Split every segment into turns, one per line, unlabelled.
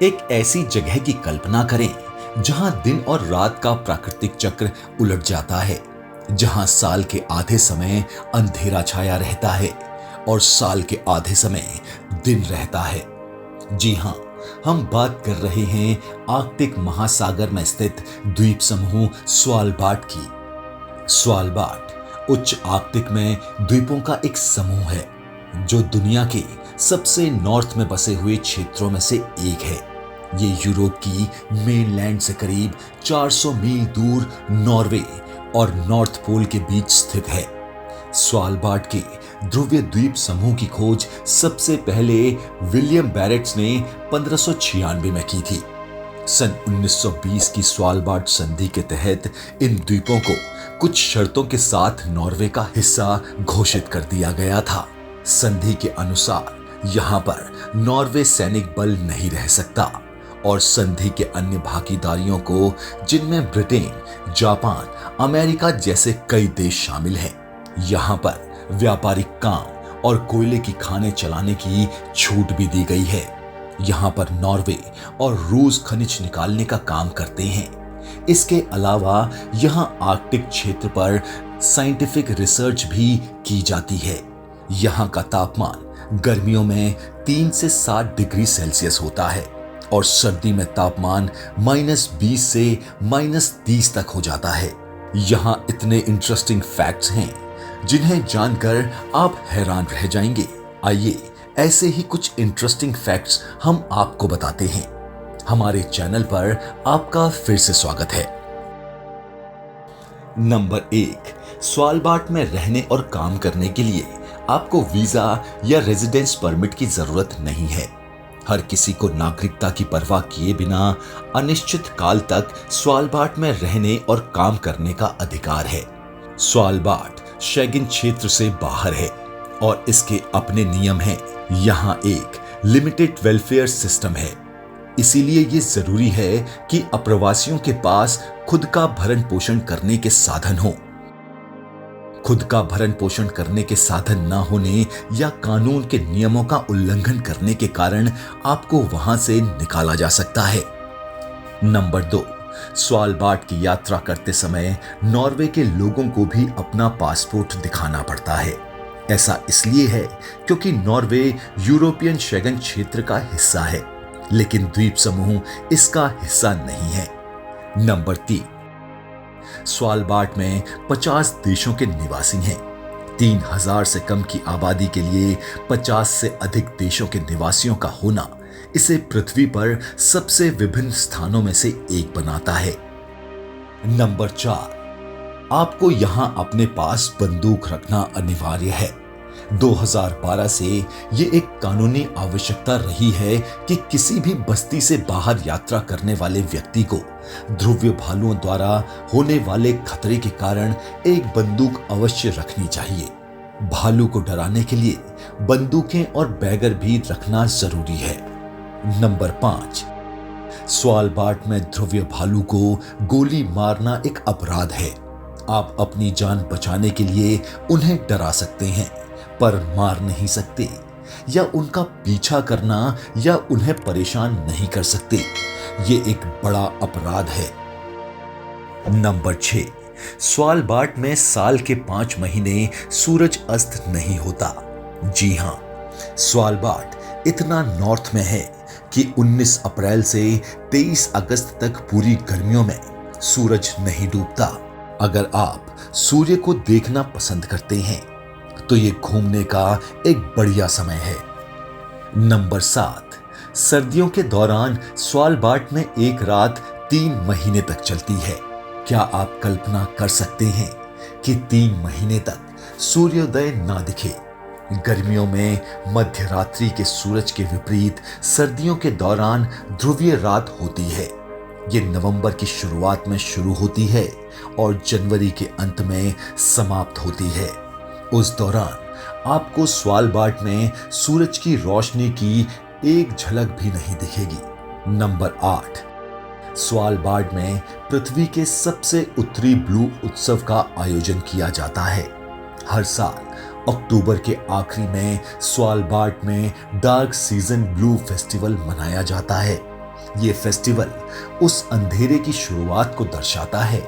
एक ऐसी जगह की कल्पना करें जहां दिन और रात का प्राकृतिक चक्र उलट जाता है, जहां साल के आधे समय अंधेरा छाया रहता है और साल के आधे समय दिन रहता है। जी हां, हम बात कर रहे हैं आर्कटिक महासागर में स्थित द्वीप समूह स्वालबार्ड की। स्वालबार्ड उच्च आर्कटिक में द्वीपों का एक समूह है जो दुनिया के सबसे नॉर्थ में बसे हुए क्षेत्रों में से एक है। ये यूरोप की मेनलैंड से करीब 400 मील दूर नॉर्वे और नॉर्थ पोल के बीच स्थित है। स्वालबार्ड के ध्रुवीय द्वीप समूह की खोज सबसे पहले विलियम बैरेट्स ने 1596 में की थी। सन 1920 की स्वालबार्ड संधि के तहत इन द्वीपों को कुछ शर्तों के साथ नॉर्वे का हिस्सा घोषित कर दिया गया था। संधि के अनुसार यहाँ पर नॉर्वे सैनिक बल नहीं रह सकता और संधि के अन्य भागीदारियों को, जिनमें ब्रिटेन, जापान, अमेरिका जैसे कई देश शामिल हैं, यहाँ पर व्यापारिक काम और कोयले की खानें चलाने की छूट भी दी गई है। यहाँ पर नॉर्वे और रूस खनिज निकालने का काम करते हैं। इसके अलावा यहाँ आर्कटिक क्षेत्र पर साइंटिफिक रिसर्च भी की जाती है। यहाँ का तापमान गर्मियों में 3 से 7 डिग्री सेल्सियस होता है और सर्दी में तापमान -20 से -30 तक हो जाता है। यहाँ इतने इंटरेस्टिंग फैक्ट्स हैं जिन्हें जानकर आप हैरान रह जाएंगे। आइए ऐसे ही कुछ इंटरेस्टिंग फैक्ट्स हम आपको बताते हैं। हमारे चैनल पर आपका फिर से स्वागत है। नंबर 1, स्वालबार्ड में रहने और काम करने के लिए आपको वीजा या रेजिडेंस परमिट की जरूरत नहीं है। हर किसी को नागरिकता की परवाह किए बिना अनिश्चित काल तक स्वालबार्ड में रहने और काम करने का अधिकार है। स्वालबार्ड शेगेन क्षेत्र से बाहर है और इसके अपने नियम हैं। यहाँ एक लिमिटेड वेलफेयर सिस्टम है, इसीलिए ये जरूरी है कि अप्रवासियों के पास खुद का भरण पोषण करने के साधन हो। खुद का भरण पोषण करने के साधन न होने या कानून के नियमों का उल्लंघन करने के कारण आपको वहां से निकाला जा सकता है। नंबर 2, स्वालबार्ड की यात्रा करते समय नॉर्वे के लोगों को भी अपना पासपोर्ट दिखाना पड़ता है। ऐसा इसलिए है क्योंकि नॉर्वे यूरोपियन शेगेन क्षेत्र का हिस्सा है, लेकिन द्वीप समूह इसका हिस्सा नहीं है। नंबर 3, स्वालबार्ड में 50 देशों के निवासी हैं। 3000 से कम की आबादी के लिए 50 से अधिक देशों के निवासियों का होना इसे पृथ्वी पर सबसे विभिन्न स्थानों में से एक बनाता है। नंबर 4, आपको यहां अपने पास बंदूक रखना अनिवार्य है। 2012 से ये एक कानूनी आवश्यकता रही है कि किसी भी बस्ती से बाहर यात्रा करने वाले व्यक्ति को ध्रुवीय भालुओं द्वारा होने वाले खतरे के कारण एक बंदूक अवश्य रखनी चाहिए। भालू को डराने के लिए बंदूकें और बैगर भी रखना जरूरी है। नंबर 5, स्वालबार्ड में ध्रुवीय भालू को गोली मारना एक अपराध है। आप अपनी जान बचाने के लिए उन्हें डरा सकते हैं पर मार नहीं सकते, या उनका पीछा करना या उन्हें परेशान नहीं कर सकते। ये एक बड़ा अपराध है। नंबर 6, स्वालबार्ड में साल के 5 महीने सूरज अस्त नहीं होता। जी हां, स्वालबार्ड इतना नॉर्थ में है कि 19 अप्रैल से 23 अगस्त तक पूरी गर्मियों में सूरज नहीं डूबता। अगर आप सूर्य को देखना पसंद करते हैं तो ये घूमने का एक बढ़िया समय है। नंबर 7, सर्दियों के दौरान स्वालबार्ड में एक रात 3 महीने तक चलती है। क्या आप कल्पना कर सकते हैं कि 3 महीने तक सूर्योदय ना दिखे? गर्मियों में मध्य रात्रि के सूरज के विपरीत सर्दियों के दौरान ध्रुवीय रात होती है। ये नवंबर की शुरुआत में शुरू होती है और जनवरी के अंत में समाप्त होती है। उस दौरान आपको स्वालबार्ड में सूरज की रोशनी की एक झलक भी नहीं दिखेगी। नंबर 8, स्वालबार्ड में पृथ्वी के सबसे उत्तरी ब्लू उत्सव का आयोजन किया जाता है। हर साल अक्टूबर के आखिरी में स्वालबार्ड में डार्क सीजन ब्लू फेस्टिवल मनाया जाता है। ये फेस्टिवल उस अंधेरे की शुरुआत को दर्शाता है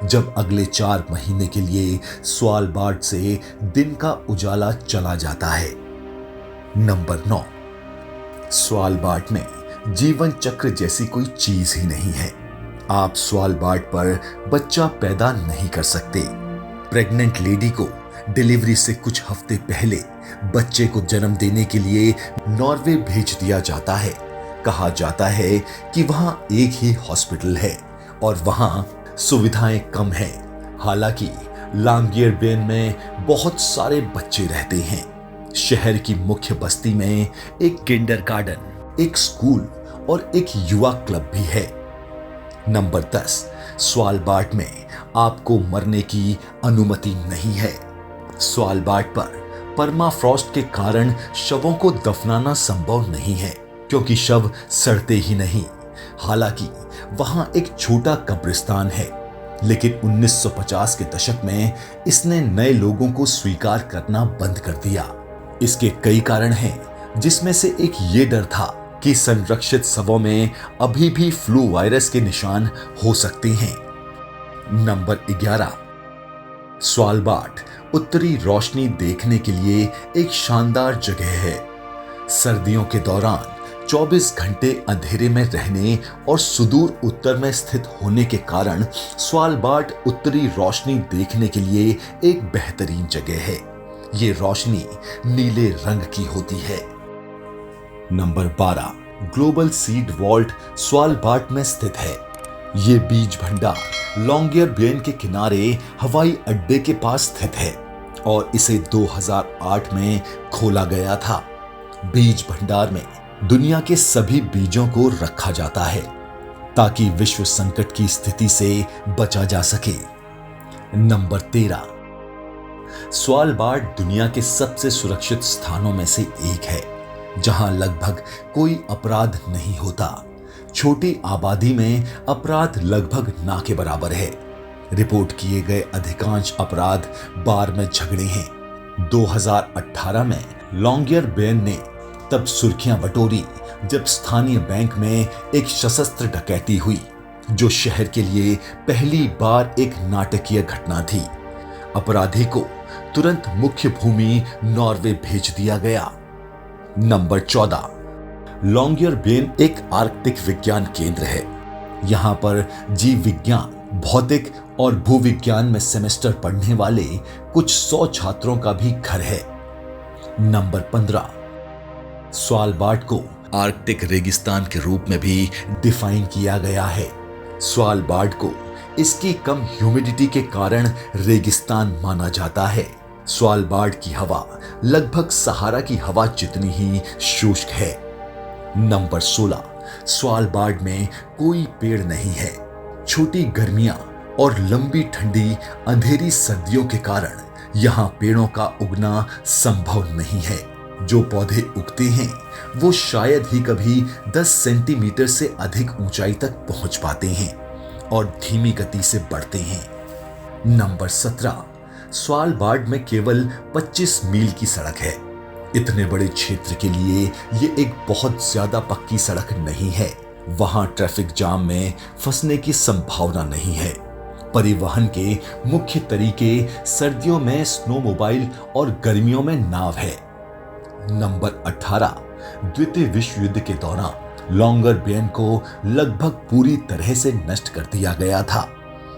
जब अगले 4 महीने के लिए स्वालबार्ड से दिन का उजाला चला जाता है। नंबर 9, स्वालबार्ड में जीवन चक्र जैसी कोई चीज ही नहीं है। आप स्वालबार्ड पर बच्चा पैदा नहीं कर सकते। प्रेग्नेंट लेडी को डिलीवरी से कुछ हफ्ते पहले बच्चे को जन्म देने के लिए नॉर्वे भेज दिया जाता है। कहा जाता है कि वहां एक ही हॉस्पिटल है और वहां सुविधाएं कम हैं। हालांकि लॉन्गियरबेन में बहुत सारे बच्चे रहते हैं। शहर की मुख्य बस्ती में एक किंडरगार्टन, एक स्कूल और एक युवा क्लब भी है। नंबर 10, स्वालबार्ड में आपको मरने की अनुमति नहीं है। स्वालबार्ड पर परमाफ्रॉस्ट के कारण शवों को दफनाना संभव नहीं है क्योंकि शव सड़ते ही नहीं। हालांकि वहां एक छोटा कब्रिस्तान है, लेकिन 1950 के दशक में इसने नए लोगों को स्वीकार करना बंद कर दिया। इसके कई कारण हैं, जिसमें से एक ये डर था कि संरक्षित शवों में अभी भी फ्लू वायरस के निशान हो सकते हैं। नंबर 11, स्वालबार्ड उत्तरी रोशनी देखने के लिए एक शानदार जगह है। सर्दियों के दौरान 24 घंटे अंधेरे में रहने और सुदूर उत्तर में स्थित होने के कारण स्वालबार्ड उत्तरी रोशनी देखने के लिए एक बेहतरीन जगह है। ये रोशनी नीले रंग की होती है। Number 12, Global Seed Vault Svalbard में स्थित है। ये बीज भंडार लॉन्गियरबेन के किनारे हवाई अड्डे के पास स्थित है और इसे 2008 में खोला गया था। बीज भंडार में दुनिया के सभी बीजों को रखा जाता है ताकि विश्व संकट की स्थिति से बचा जा सके। नंबर 13, स्वालबार्ड दुनिया के सबसे सुरक्षित स्थानों में से एक है जहां लगभग कोई अपराध नहीं होता। छोटी आबादी में अपराध लगभग ना के बराबर है। रिपोर्ट किए गए अधिकांश अपराध बार में झगड़े हैं। 2018 में लॉन्गियरबेन ने तब सुर्खियां बटोरी जब स्थानीय बैंक में एक सशस्त्र डकैती हुई, जो शहर के लिए पहली बार एक नाटकीय घटना थी। अपराधी को तुरंत मुख्य भूमि नॉर्वे भेज दिया गया। नंबर 14, लॉन्गियरबेन एक आर्कटिक विज्ञान केंद्र है। यहाँ पर जीव विज्ञान, भौतिक और भूविज्ञान में सेमेस्टर पढ़ने वाले कुछ 100 छात्रों का भी घर है। नंबर 15, स्वालबार्ड को आर्कटिक रेगिस्तान के रूप में भी डिफाइन किया गया है। स्वालबार्ड को इसकी कम ह्यूमिडिटी के कारण रेगिस्तान माना जाता है। स्वालबार्ड की हवा लगभग सहारा की हवा जितनी ही शुष्क है। नंबर 16, स्वालबार्ड में कोई पेड़ नहीं है। छोटी गर्मियां और लंबी ठंडी अंधेरी सर्दियों के कारण यहाँ पेड़ों का उगना संभव नहीं है। जो पौधे उगते हैं वो शायद ही कभी 10 सेंटीमीटर से अधिक ऊंचाई तक पहुंच पाते हैं और धीमी गति से बढ़ते हैं। नंबर 17, स्वालबार्ड में केवल 25 मील की सड़क है। इतने बड़े क्षेत्र के लिए ये एक बहुत ज्यादा पक्की सड़क नहीं है। वहां ट्रैफिक जाम में फंसने की संभावना नहीं है। परिवहन के मुख्य तरीके सर्दियों में स्नोमोबाइल और गर्मियों में नाव है। नंबर 18, द्वितीय विश्व युद्ध के दौरान लॉन्गियरबेन को लगभग पूरी तरह से नष्ट कर दिया गया था।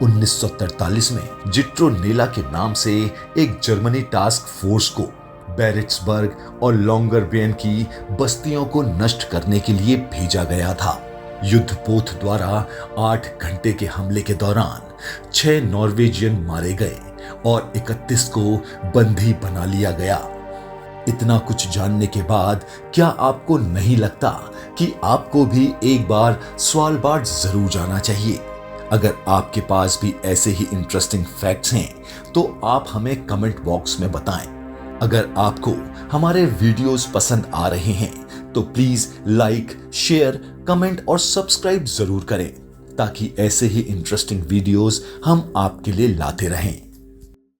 1943 में जिट्रोनेला के नाम से एक जर्मनी टास्क फोर्स को बैरेट्सबर्ग और लॉन्गियरबेन की बस्तियों को नष्ट करने के लिए भेजा गया था। युद्धपोत द्वारा 8 घंटे के हमले के दौरान 6 नॉर्वेजियन मारे गए और 31 को बंदी बना लिया गया। इतना कुछ जानने के बाद क्या आपको नहीं लगता कि आपको भी एक बार स्वालबार्ड जरूर जाना चाहिए? अगर आपके पास भी ऐसे ही इंटरेस्टिंग फैक्ट्स हैं तो आप हमें कमेंट बॉक्स में बताएं। अगर आपको हमारे वीडियोस पसंद आ रहे हैं तो प्लीज लाइक, शेयर, कमेंट और सब्सक्राइब जरूर करें ताकि ऐसे ही इंटरेस्टिंग वीडियोस हम आपके लिए लाते रहें।